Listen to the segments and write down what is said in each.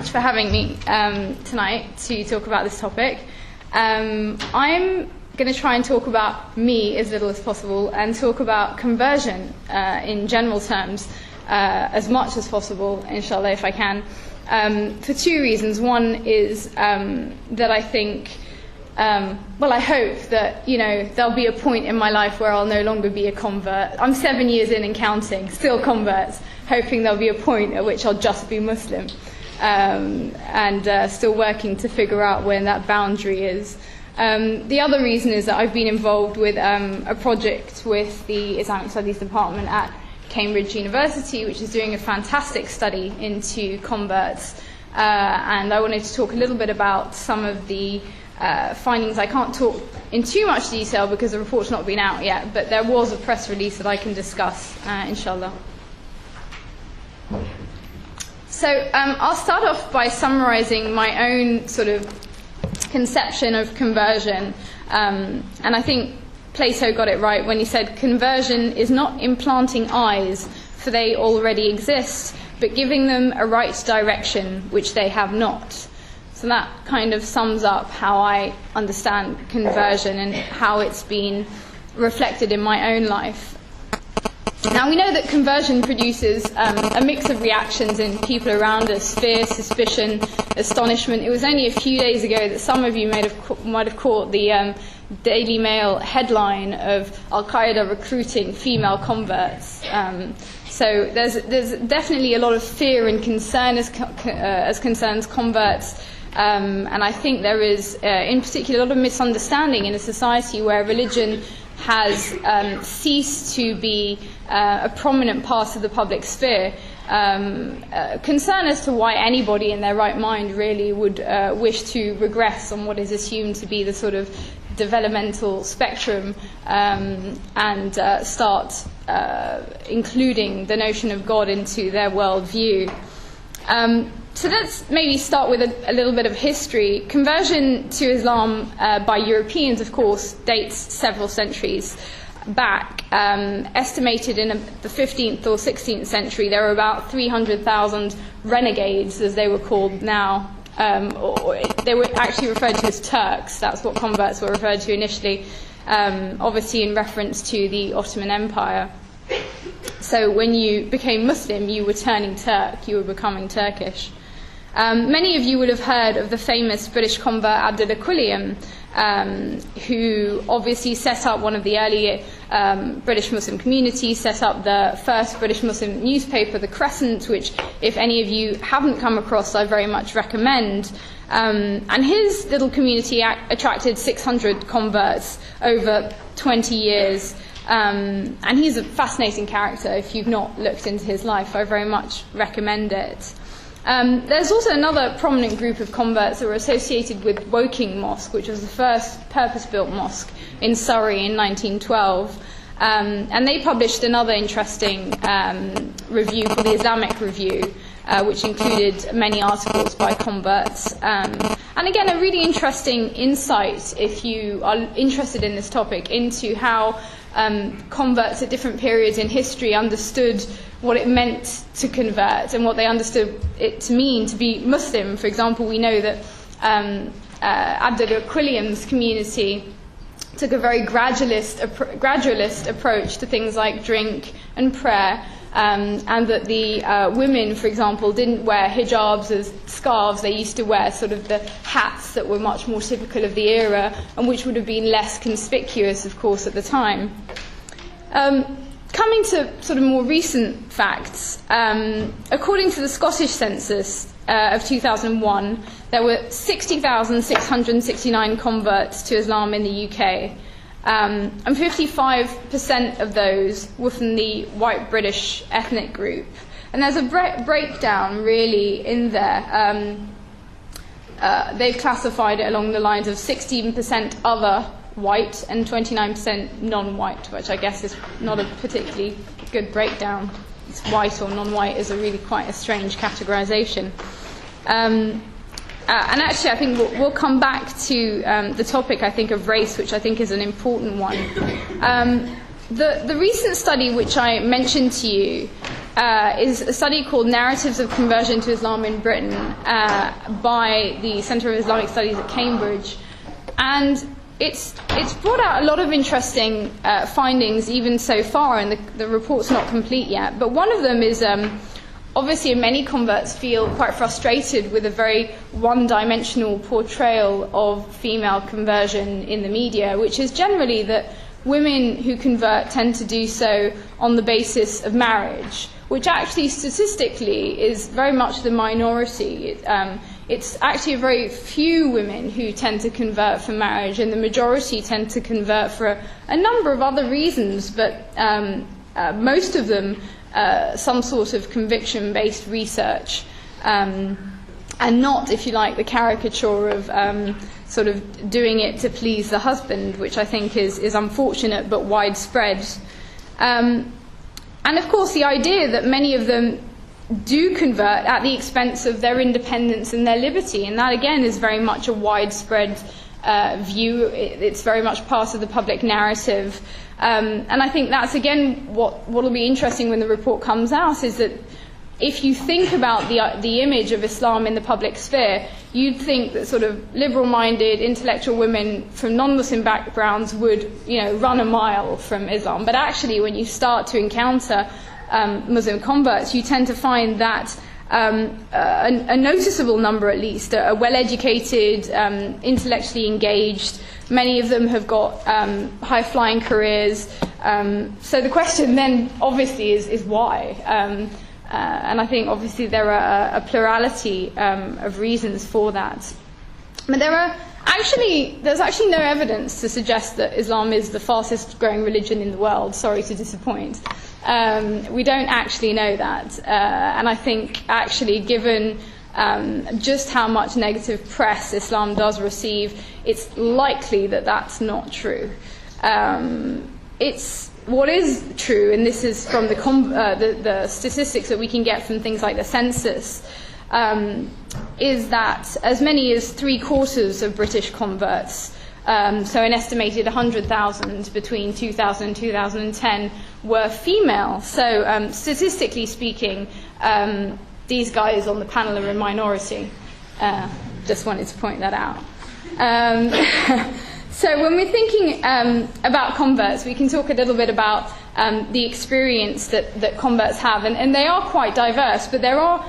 much for having me tonight to talk about this topic. I'm going to try and talk about me as little as possible and talk about conversion in general terms as much as possible, inshallah, if I can, for two reasons. One is that I think, I hope that, there'll be a point in my life where I'll no longer be a convert. I'm 7 years in and counting, still converts, hoping there'll be a point at which I'll just be Muslim, and still working to figure out when that boundary is. The other reason is that I've been involved with a project with the Islamic Studies Department at Cambridge University, which is doing a fantastic study into converts, and I wanted to talk a little bit about some of the findings. I can't talk in too much detail because the report's not been out yet, but there was a press release that I can discuss, inshallah. So I'll start off by summarizing my own sort of conception of conversion, and I think Plato got it right when he said conversion is not implanting eyes, for they already exist, but giving them a right direction which they have not. So that kind of sums up how I understand conversion and how it's been reflected in my own life. Now, we know that conversion produces a mix of reactions in people around us: fear, suspicion, astonishment. It was only a few days ago that some of you might have caught the Daily Mail headline of Al-Qaeda recruiting female converts. So there's definitely a lot of fear and concern as concerns converts. And I think there is, in particular, a lot of misunderstanding in a society where religion has ceased to be a prominent part of the public sphere. Concern as to why anybody in their right mind really would wish to regress on what is assumed to be the sort of developmental spectrum, and start including the notion of God into their worldview. So let's maybe start with a little bit of history. Conversion to Islam by Europeans, of course, dates several centuries back. Estimated in the 15th or 16th century, there were about 300,000 renegades, as they were called now. Or they were actually referred to as Turks. That's what converts were referred to initially, obviously in reference to the Ottoman Empire. So when you became Muslim, you were turning Turk, you were becoming Turkish. Many of you would have heard of the famous British convert Abdullah, who obviously set up one of the early British Muslim communities, set up the first British Muslim newspaper, The Crescent, which, if any of you haven't come across, I very much recommend. And his little community attracted 600 converts over 20 years. And he's a fascinating character. If you've not looked into his life, I very much recommend it. There's also another prominent group of converts that were associated with Woking Mosque, which was the first purpose-built mosque in Surrey in 1912. And they published another interesting review called the Islamic Review, which included many articles by converts. And again, a really interesting insight, if you are interested in this topic, into how converts at different periods in history understood what it meant to convert and what they understood it to mean to be Muslim. For example, we know that Abdullah Quilliam's community took a very gradualist approach to things like drink and prayer, and that the women, for example, didn't wear hijabs as scarves. They used to wear sort of the hats that were much more typical of the era and which would have been less conspicuous, of course, at the time. Coming to sort of more recent facts, according to the Scottish census of 2001, there were 60,669 converts to Islam in the UK. And 55% of those were from the white British ethnic group. And there's a breakdown really in there. They've classified it along the lines of 16% other white and 29% non-white, which I guess is not a particularly good breakdown. It's white or non-white is really quite a strange categorization. And actually, I think we'll come back to the topic, I think, of race, which I think is an important one. The recent study which I mentioned to you is a study called Narratives of Conversion to Islam in Britain by the Centre of Islamic Studies at Cambridge. And it's brought out a lot of interesting findings even so far, and the report's not complete yet. But one of them is obviously many converts feel quite frustrated with a very one-dimensional portrayal of female conversion in the media, which is generally that women who convert tend to do so on the basis of marriage, which actually statistically is very much the minority. It's actually a very few women who tend to convert for marriage, and the majority tend to convert for a number of other reasons, but most of them some sort of conviction-based research, and not, if you like, the caricature of sort of doing it to please the husband, which I think is unfortunate but widespread. And of course the idea that many of them do convert at the expense of their independence and their liberty, and that again is very much a widespread view. It's very much part of the public narrative. And I think that's again what will be interesting when the report comes out, is that if you think about the image of Islam in the public sphere, you'd think that sort of liberal-minded, intellectual women from non-Muslim backgrounds would, run a mile from Islam. But actually, when you start to encounter Muslim converts, you tend to find that a noticeable number, at least, are well-educated, intellectually engaged. Many of them have got high-flying careers. So the question then, obviously, is why? And I think, obviously, there are a plurality of reasons for that. But there's actually no evidence to suggest that Islam is the fastest-growing religion in the world. Sorry to disappoint. We don't actually know that. And I think, actually, given just how much negative press Islam does receive, it's likely that that's not true. What is true, and this is from the statistics that we can get from things like the census, is that as many as 3/4 of British converts, so an estimated 100,000 between 2000 and 2010, were female. So statistically speaking, these guys on the panel are a minority. Just wanted to point that out. So when we're thinking about converts, we can talk a little bit about the experience that converts have. And they are quite diverse, but there are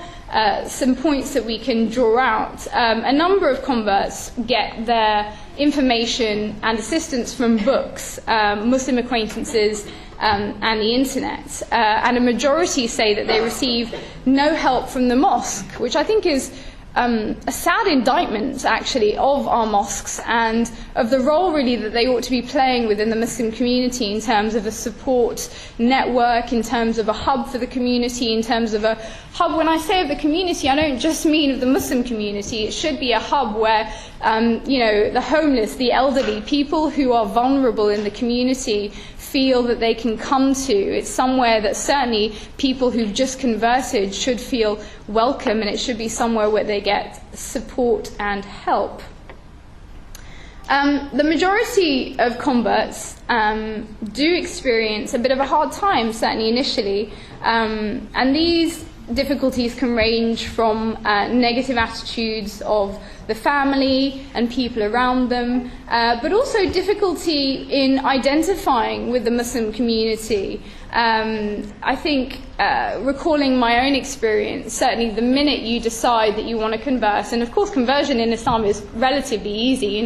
some points that we can draw out. A number of converts get their information and assistance from books, Muslim acquaintances, and the internet. And a majority say that they receive no help from the mosque, which I think is a sad indictment, actually, of our mosques and of the role, really, that they ought to be playing within the Muslim community in terms of a support network, in terms of a hub for the community, in terms of a hub. When I say of the community, I don't just mean of the Muslim community. It should be a hub where, the homeless, the elderly, people who are vulnerable in the community feel that they can come to. It's somewhere that certainly people who've just converted should feel welcome, and it should be somewhere where they get support and help. The majority of converts do experience a bit of a hard time, certainly initially, and these difficulties can range from negative attitudes of the family and people around them, but also difficulty in identifying with the Muslim community. I think, recalling my own experience, certainly the minute you decide that you want to convert, and of course conversion in Islam is relatively easy,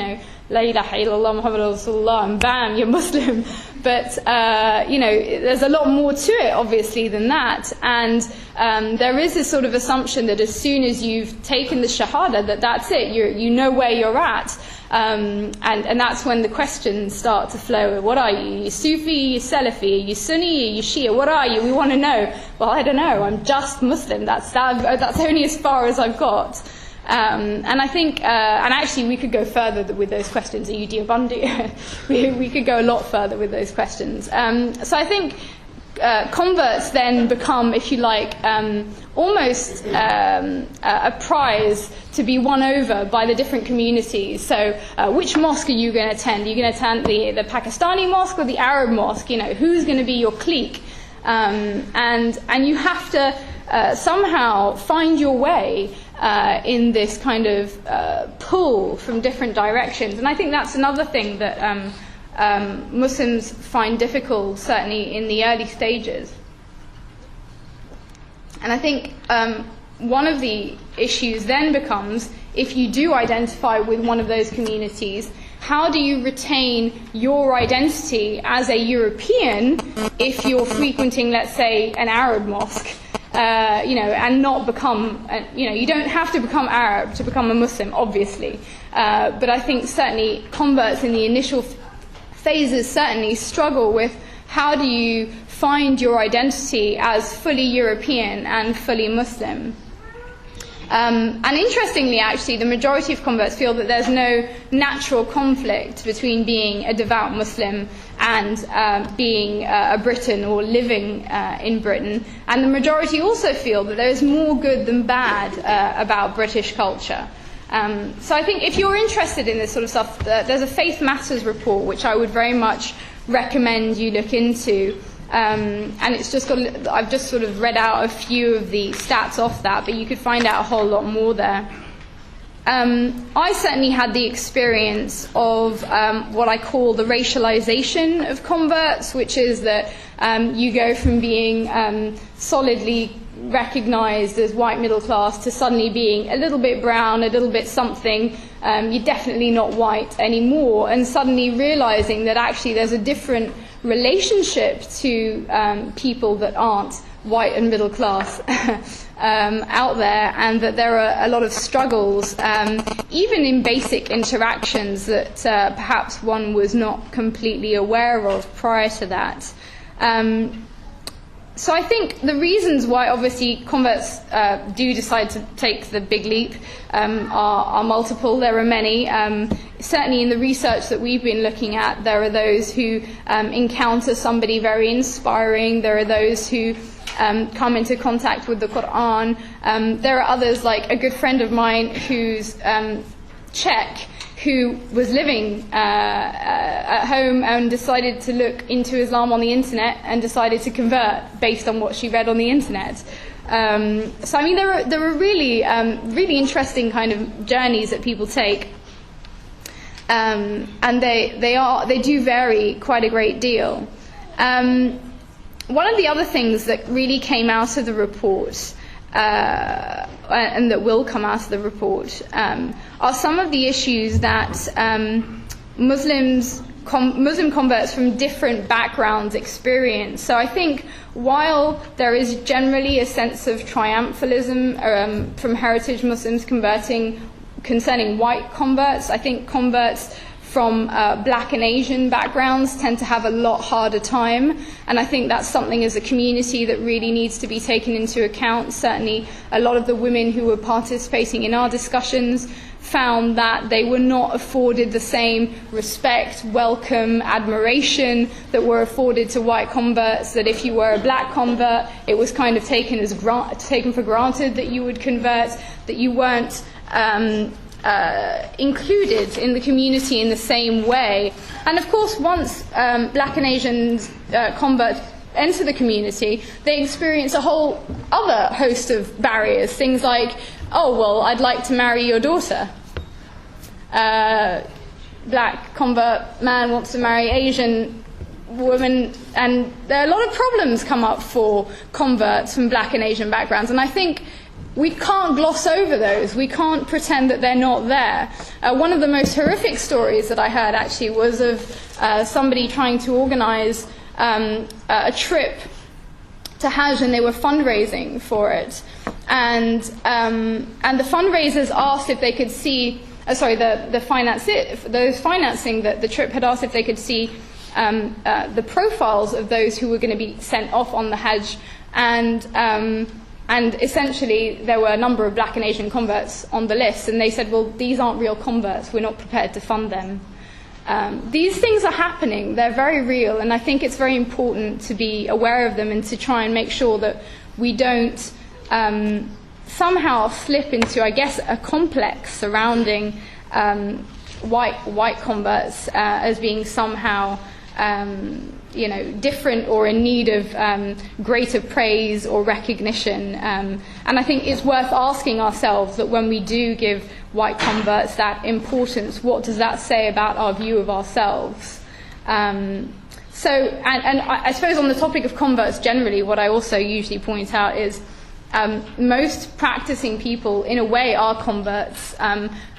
La ilaha illallah Muhammadur Rasulullah, and bam, you're Muslim. But, there's a lot more to it, obviously, than that. And there is this sort of assumption that as soon as you've taken the Shahada, that's it, you know where you're at. And that's when the questions start to flow. What are you? Are you Sufi? Are you Salafi? Are you Sunni? Are you Shia? What are you? We want to know. Well, I don't know. I'm just Muslim. That's only as far as I've got. And I think, and actually we could go further with those questions. Are you Deobandi? we could go a lot further with those questions. So I think converts then become, if you like, almost a prize to be won over by the different communities. So which mosque are you going to attend? Are you going to attend the Pakistani mosque or the Arab mosque? Who's going to be your clique? and you have to somehow find your way in this kind of pull from different directions. And I think that's another thing that Muslims find difficult, certainly in the early stages. And I think one of the issues then becomes, if you do identify with one of those communities, how do you retain your identity as a European if you're frequenting, let's say, an Arab mosque, and not become, you don't have to become Arab to become a Muslim, obviously. But I think certainly converts in the initial phases certainly struggle with how do you find your identity as fully European and fully Muslim. And interestingly, actually, the majority of converts feel that there's no natural conflict between being a devout Muslim and being a Briton or living in Britain. And the majority also feel that there is more good than bad about British culture. So I think if you're interested in this sort of stuff, there's a Faith Matters report, which I would very much recommend you look into. And it's just I've just sort of read out a few of the stats off that, but you could find out a whole lot more there. I certainly had the experience of what I call the racialization of converts, which is that you go from being solidly recognized as white middle class to suddenly being a little bit brown, a little bit something. You're definitely not white anymore, and suddenly realizing that actually there's a different relationship to people that aren't white and middle class out there, and that there are a lot of struggles, even in basic interactions that perhaps one was not completely aware of prior to that. So I think the reasons why obviously converts do decide to take the big leap are multiple. There are many. Certainly in the research that we've been looking at, there are those who encounter somebody very inspiring. There are those who come into contact with the Quran. There are others, like a good friend of mine who's Czech, who was living at home and decided to look into Islam on the internet and decided to convert based on what she read on the internet. So I mean, there are really really interesting kind of journeys that people take, and they do vary quite a great deal. One of the other things that really came out of the report, and that will come out of the report, are some of the issues that Muslim converts from different backgrounds experience. So I think while there is generally a sense of triumphalism from heritage Muslims concerning white converts, I think converts from black and Asian backgrounds tend to have a lot harder time, and I think that's something as a community that really needs to be taken into account. Certainly a lot of the women who were participating in our discussions found that they were not afforded the same respect, welcome, admiration that were afforded to white converts, that if you were a black convert, it was kind of taken for granted that you would convert, that you weren't included in the community in the same way. And of course, once black and Asian converts enter the community, they experience a whole other host of barriers. Things like, oh, well, I'd like to marry your daughter. Black convert man wants to marry Asian woman, and there are a lot of problems come up for converts from black and Asian backgrounds. And I think we can't gloss over those. We can't pretend that they're not there. One of the most horrific stories that I heard actually was of somebody trying to organize a trip to Hajj, and they were fundraising for it. And the fundraisers asked if they could see, those financing the trip had asked if they could see the profiles of those who were going to be sent off on the Hajj. And essentially, there were a number of black and Asian converts on the list, and they said, well, these aren't real converts, we're not prepared to fund them. These things are happening, they're very real, and I think it's very important to be aware of them and to try and make sure that we don't somehow slip into, I guess, a complex surrounding white converts as being somehow different or in need of greater praise or recognition. And I think it's worth asking ourselves that when we do give white converts that importance, what does that say about our view of ourselves? So I suppose on the topic of converts generally, what I also usually point out is most practicing people in a way are converts.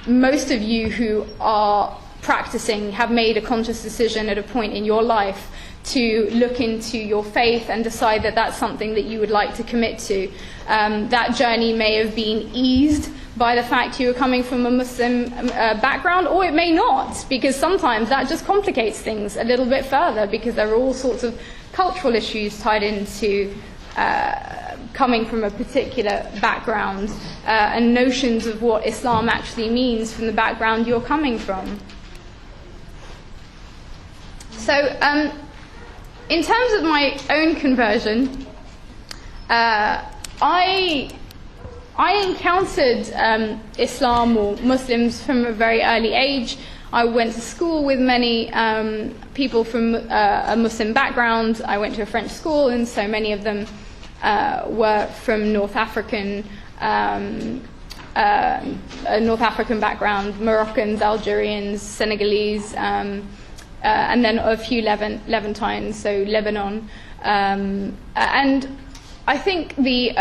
Most of you who are practicing have made a conscious decision at a point in your life to look into your faith and decide that that's something that you would like to commit to. That journey may have been eased by the fact you are coming from a Muslim background, or it may not, because sometimes that just complicates things a little bit further, because there are all sorts of cultural issues tied into coming from a particular background and notions of what Islam actually means from the background you're coming from. So, in terms of my own conversion, I encountered Islam or Muslims from a very early age. I went to school with many people from a Muslim background. I went to a French school, and so many of them were from North African background, Moroccans, Algerians, Senegalese, and then a few Levantines, so Lebanon. And I think the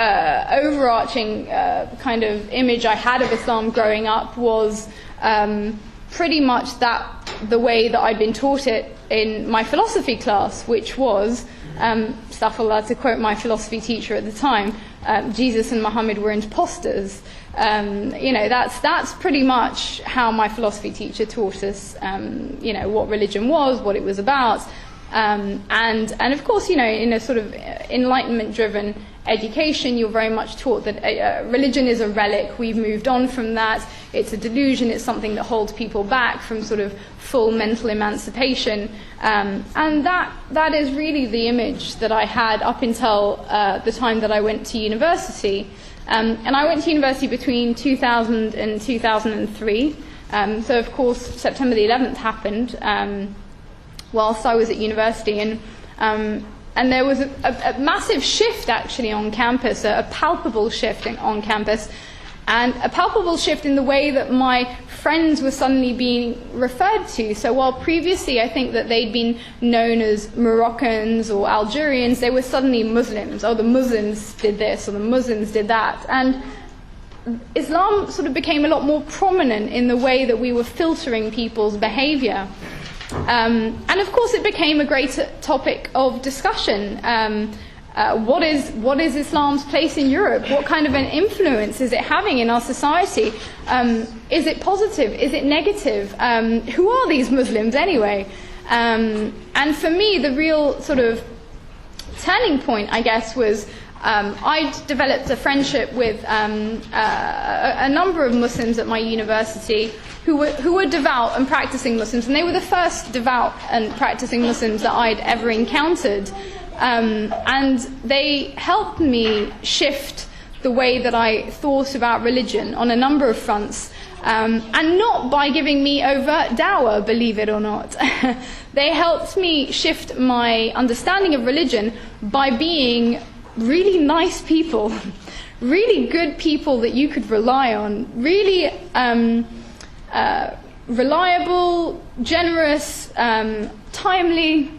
overarching kind of image I had of Islam growing up was pretty much the way that I'd been taught it in my philosophy class, which was, astaghfirullah, to quote my philosophy teacher at the time, Jesus and Muhammad were imposters. That's pretty much how my philosophy teacher taught us, what religion was, what it was about. And of course, in a sort of enlightenment-driven education, you're very much taught that religion is a relic. We've moved on from that. It's a delusion. It's something that holds people back from sort of full mental emancipation. And that is really the image that I had up until the time that I went to university. And I went to university between 2000 and 2003. So, of course, September the 11th happened whilst I was at university, and there was a massive shift actually on campus, a palpable shift on campus, and a palpable shift in the way that my friends were suddenly being referred to. So while previously I think that they'd been known as Moroccans or Algerians, they were suddenly Muslims. Oh, the Muslims did this, or the Muslims did that. And Islam sort of became a lot more prominent in the way that we were filtering people's behavior. And of course it became a great topic of discussion. What is Islam's place in Europe? What kind of an influence is it having in our society? Is it positive? Is it negative? Who are these Muslims anyway? And for me, the real sort of turning point, I guess, was I developed a friendship with a number of Muslims at my university who were devout and practicing Muslims, and they were the first devout and practicing Muslims that I'd ever encountered. And they helped me shift the way that I thought about religion on a number of fronts, and not by giving me overt dawah, believe it or not. They helped me shift my understanding of religion by being really nice people, really good people that you could rely on, really reliable, generous, timely,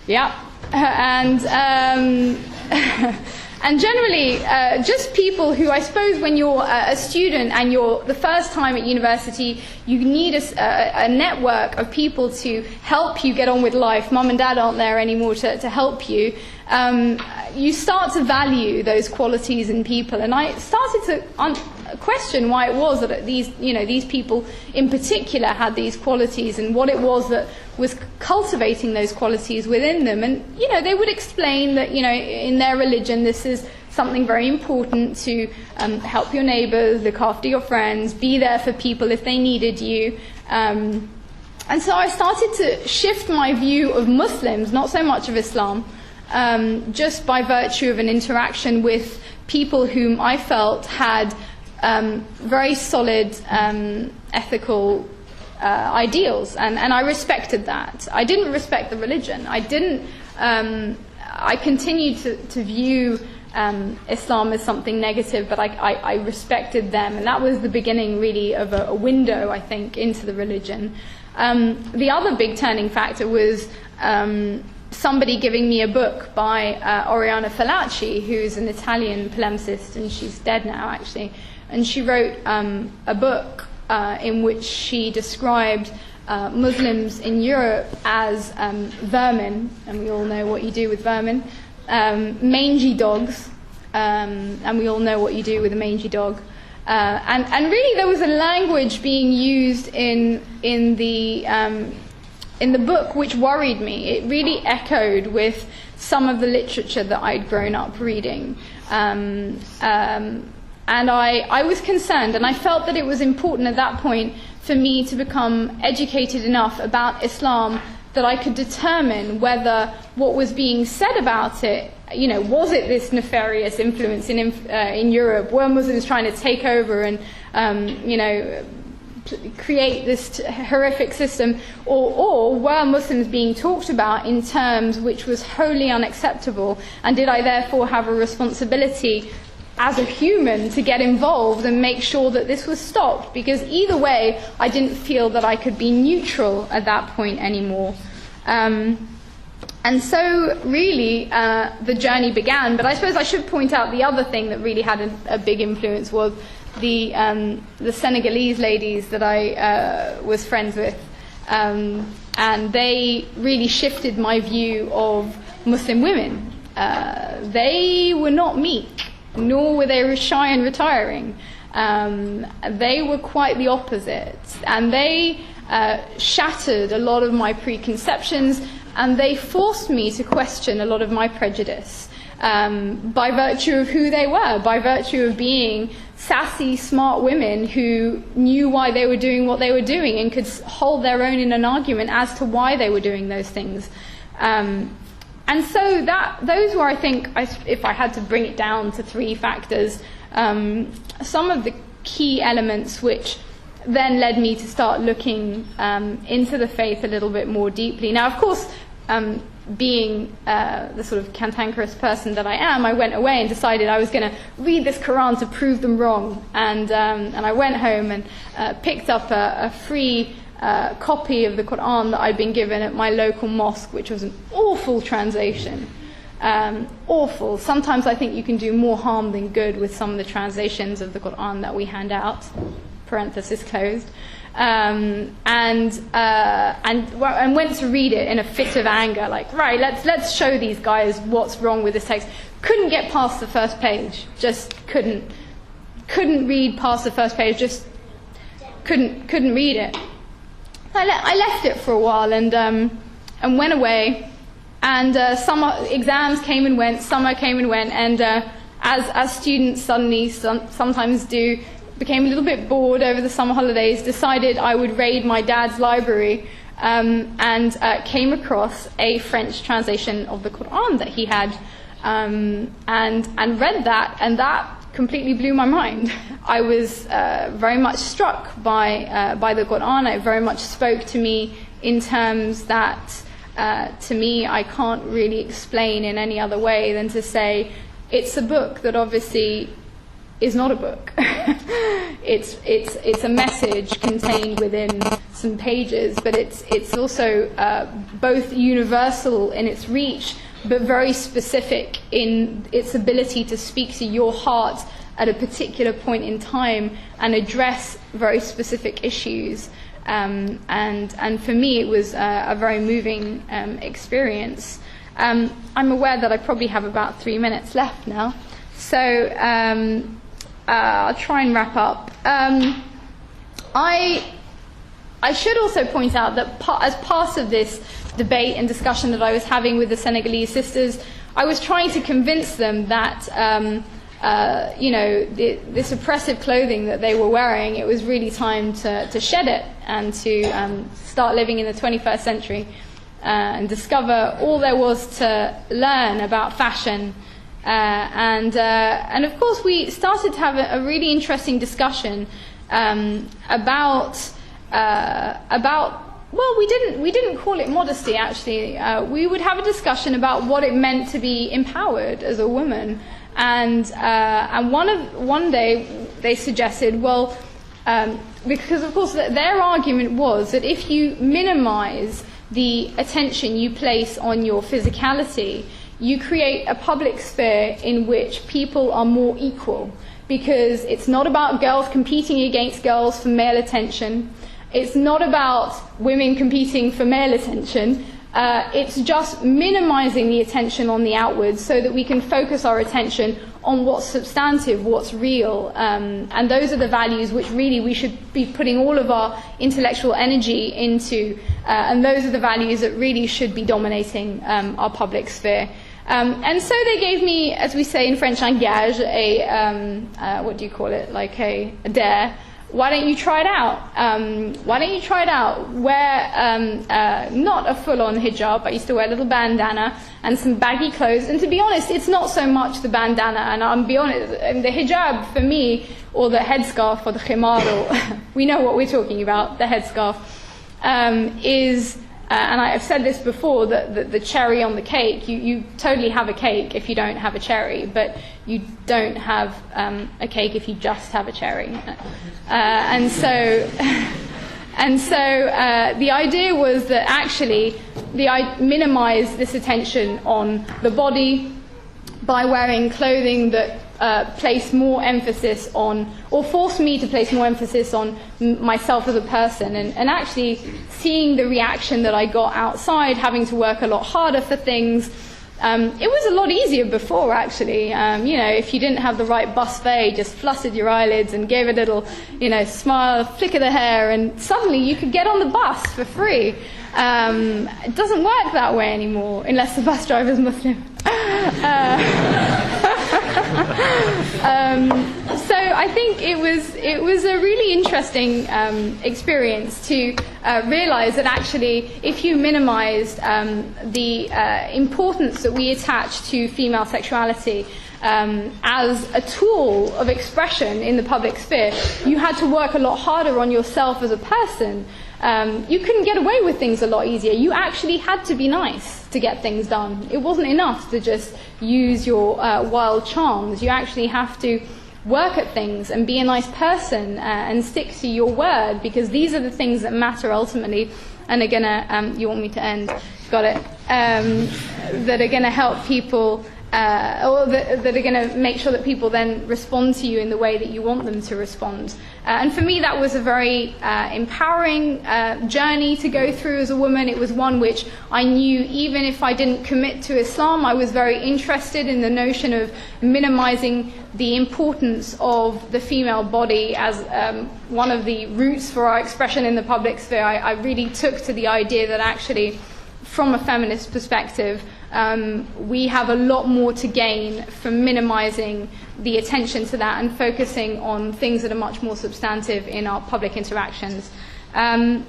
yeah, and generally just people who, I suppose, when you're a student and you're the first time at university, you need a network of people to help you get on with life. Mum and dad aren't there anymore to help you. You start to value those qualities in people, and I started to question why it was that these people in particular had these qualities, and what it was that was cultivating those qualities within them. And they would explain that in their religion this is something very important, to help your neighbours, look after your friends, be there for people if they needed you. And so I started to shift my view of Muslims, not so much of Islam, just by virtue of an interaction with people whom I felt had very solid ethical ideals, and I respected that. I didn't respect the religion. I continued to view Islam as something negative, but I respected them, and that was the beginning really of a window, I think, into the religion. The other big turning factor was somebody giving me a book by Oriana Fallaci, who's an Italian polemicist, and she's dead now actually, and she wrote a book in which she described Muslims in Europe as vermin, and we all know what you do with vermin, mangy dogs, and we all know what you do with a mangy dog. And really there was a language being used in the book which worried me. It really echoed with some of the literature that I'd grown up reading. And I was concerned, and I felt that it was important at that point for me to become educated enough about Islam that I could determine whether what was being said about it, was it this nefarious influence in Europe? Were Muslims trying to take over and, create this horrific system? Or were Muslims being talked about in terms which was wholly unacceptable? And did I therefore have a responsibility as a human to get involved and make sure that this was stopped? Because either way, I didn't feel that I could be neutral at that point anymore. And so really the journey began. But I suppose I should point out the other thing that really had a big influence was the Senegalese ladies that I was friends with. And they really shifted my view of Muslim women. They were not meek, nor were they shy and retiring. They were quite the opposite, and they shattered a lot of my preconceptions, and they forced me to question a lot of my prejudice by virtue of who they were, by virtue of being sassy, smart women who knew why they were doing what they were doing and could hold their own in an argument as to why they were doing those things. And so those were, I think, if I had to bring it down to three factors, some of the key elements which then led me to start looking into the faith a little bit more deeply. Now, of course, being the sort of cantankerous person that I am, I went away and decided I was going to read this Quran to prove them wrong. And I went home and picked up a free copy of the Quran that I'd been given at my local mosque, which was an awful translation. Awful. Sometimes I think you can do more harm than good with some of the translations of the Quran that we hand out. Parenthesis closed. And went to read it in a fit of anger, like, right, let's show these guys what's wrong with this text. Couldn't get past the first page. Just couldn't read past the first page. Just couldn't read it. I left it for a while and went away. And summer exams came and went, summer came and went, and as students suddenly sometimes do, became a little bit bored over the summer holidays, decided I would raid my dad's library, and came across a French translation of the Quran that he had, and read that, and that completely blew my mind. I was very much struck by the Quran. It very much spoke to me in terms that, to me, I can't really explain in any other way than to say it's a book that obviously is not a book. It's a message contained within some pages, but it's also both universal in its reach, but very specific in its ability to speak to your heart at a particular point in time and address very specific issues. And for me, it was a very moving experience. I'm aware that I probably have about 3 minutes left now, so I'll try and wrap up. I should also point out that as part of this debate and discussion that I was having with the Senegalese sisters, I was trying to convince them that this oppressive clothing that they were wearing, it was really time to shed it and to start living in the 21st century and discover all there was to learn about fashion. And of course we started to have a really interesting discussion about well, we didn't call it modesty, actually. We would have a discussion about what it meant to be empowered as a woman. And one day they suggested, well, because of course their argument was that if you minimize the attention you place on your physicality, you create a public sphere in which people are more equal, because it's not about girls competing against girls for male attention. It's not about women competing for male attention. It's just minimizing the attention on the outwards so that we can focus our attention on what's substantive, what's real. And those are the values which really we should be putting all of our intellectual energy into. And those are the values that really should be dominating our public sphere. And so they gave me, as we say in French, un gage, what do you call it, like a dare. Why don't you try it out? Why don't you try it out? Wear not a full-on hijab, but I used to wear a little bandana and some baggy clothes. And to be honest, it's not so much the bandana. And I'll be honest, the hijab for me, or the headscarf, or the khimar, or we know what we're talking about, the headscarf, is... and I've said this before, that the cherry on the cake, you totally have a cake if you don't have a cherry, but you don't have a cake if you just have a cherry. And so the idea was that actually minimize this attention on the body by wearing clothing that place more emphasis on, or force me to place more emphasis on myself as a person, and actually seeing the reaction that I got outside, having to work a lot harder for things. It was a lot easier before, actually. If you didn't have the right buffet, just fluttered your eyelids and gave a little, smile, flick of the hair, and suddenly you could get on the bus for free. It doesn't work that way anymore, unless the bus driver's Muslim. So I think it was a really interesting experience to realize that actually if you minimized the importance that we attach to female sexuality as a tool of expression in the public sphere, you had to work a lot harder on yourself as a person. You couldn't get away with things a lot easier. You actually had to be nice to get things done. It wasn't enough to just use your wild charms. You actually have to work at things and be a nice person and stick to your word, because these are the things that matter ultimately and are going to, you want me to end? Got it. That are going to help people, or that are going to make sure that people then respond to you in the way that you want them to respond. And for me, that was a very empowering journey to go through as a woman. It was one which I knew, even if I didn't commit to Islam, I was very interested in the notion of minimizing the importance of the female body as one of the roots for our expression in the public sphere. I really took to the idea that actually, from a feminist perspective, we have a lot more to gain from minimizing the attention to that and focusing on things that are much more substantive in our public interactions. And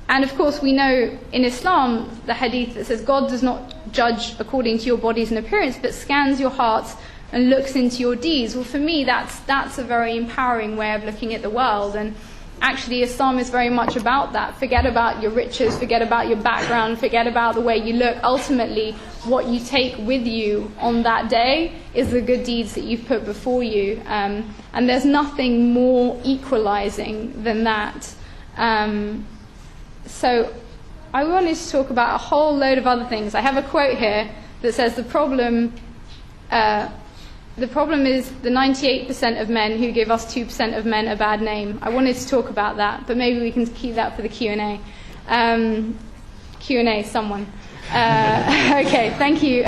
of course, we know in Islam, the hadith that says God does not judge according to your bodies and appearance, but scans your hearts and looks into your deeds. Well, for me, that's a very empowering way of looking at the world. And actually, Islam is very much about that. Forget about your riches, forget about your background, forget about the way you look. Ultimately, what you take with you on that day is the good deeds that you've put before you. And there's nothing more equalizing than that. So I wanted to talk about a whole load of other things. I have a quote here that says the problem is the 98% of men who give us 2% of men a bad name. I wanted to talk about that, but maybe we can keep that for the Q&A. Q&A, someone. Okay, thank you.